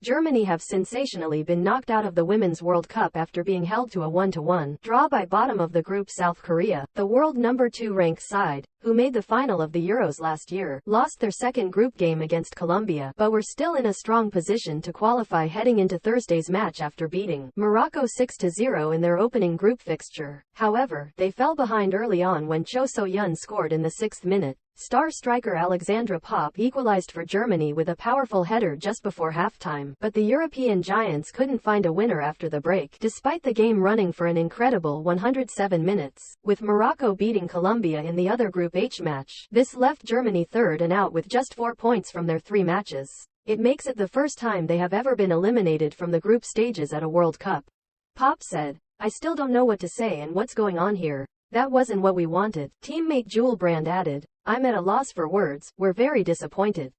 Germany have sensationally been knocked out of the Women's World Cup after being held to a 1-1 draw by bottom of the group South Korea, the world number 2 ranked side, who made the final of the Euros last year, lost their second group game against Colombia, but were still in a strong position to qualify heading into Thursday's match after beating Morocco 6-0 in their opening group fixture. However, they fell behind early on when Cho So-yeon scored in the 6th minute. Star striker Alexandra Popp equalized for Germany with a powerful header just before halftime, but the European giants couldn't find a winner after the break, despite the game running for an incredible 107 minutes, with Morocco beating Colombia in the other Group H match. This left Germany third and out with just 4 points from their 3 matches. It makes it the first time they have ever been eliminated from the group stages at a World Cup. Popp said, "I still don't know what to say and what's going on here. That wasn't what we wanted." Teammate Jewel Brand added, "I'm at a loss for words, we're very disappointed.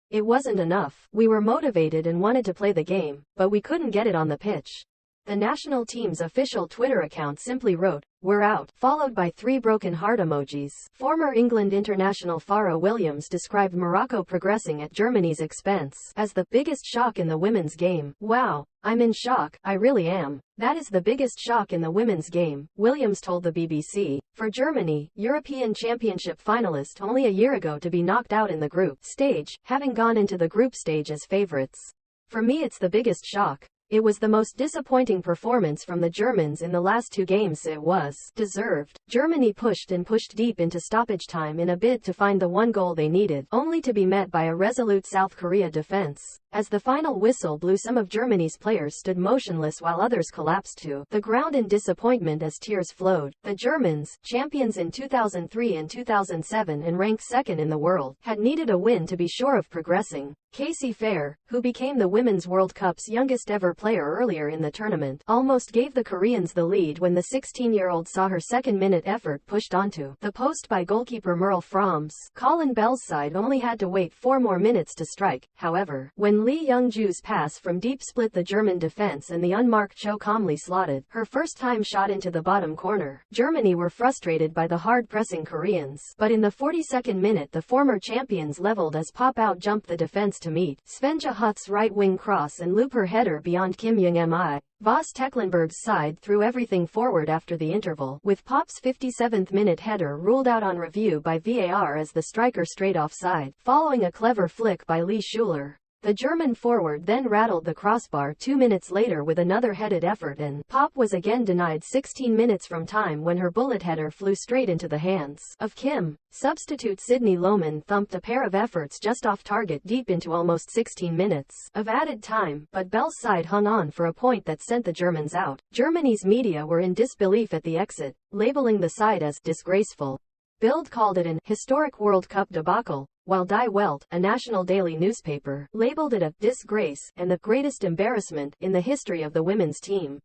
It wasn't enough. We were motivated and wanted to play the game, but we couldn't get it on the pitch." The national team's official Twitter account simply wrote, "We're out," followed by 3 broken heart emojis. Former England international Farah Williams described Morocco progressing at Germany's expense as the biggest shock in the women's game. "Wow, I'm in shock, I really am. That is the biggest shock in the women's game," Williams told the BBC. For Germany, European Championship finalist only a year ago to be knocked out in the group stage, having gone into the group stage as favorites. "For me it's the biggest shock. It was the most disappointing performance from the Germans in the last 2 games. It was deserved." Germany pushed and pushed deep into stoppage time in a bid to find the 1 goal they needed, only to be met by a resolute South Korea defense. As the final whistle blew, some of Germany's players stood motionless while others collapsed to the ground in disappointment as tears flowed. The Germans, champions in 2003 and 2007 and ranked 2nd in the world, had needed a win to be sure of progressing. Casey Fair, who became the Women's World Cup's youngest ever player earlier in the tournament, almost gave the Koreans the lead when the 16-year-old saw her second-minute effort pushed onto the post by goalkeeper Merle Froms. Colin Bell's side only had to wait 4 more minutes to strike, however, when Lee Young-ju's pass from deep split the German defense and the unmarked Cho calmly slotted her first-time shot into the bottom corner. Germany were frustrated by the hard-pressing Koreans, but in the 42nd minute the former champions leveled as Popp out-jumped the defense to meet Svenja Huth's right-wing cross and loop her header beyond Kim Young-mi. Voss Tecklenburg's side threw everything forward after the interval, with Popp's 57th-minute header ruled out on review by VAR as the striker straight offside, following a clever flick by Lee Schuler. The German forward then rattled the crossbar 2 minutes later with another headed effort, and Popp was again denied 16 minutes from time when her bullet header flew straight into the hands of Kim. Substitute Sydney Lohmann thumped a pair of efforts just off target deep into almost 16 minutes of added time, but Bell's side hung on for a point that sent the Germans out. Germany's media were in disbelief at the exit, labeling the side as disgraceful. Bild called it an historic World Cup debacle, while Die Welt, a national daily newspaper, labeled it a disgrace and the greatest embarrassment in the history of the women's team.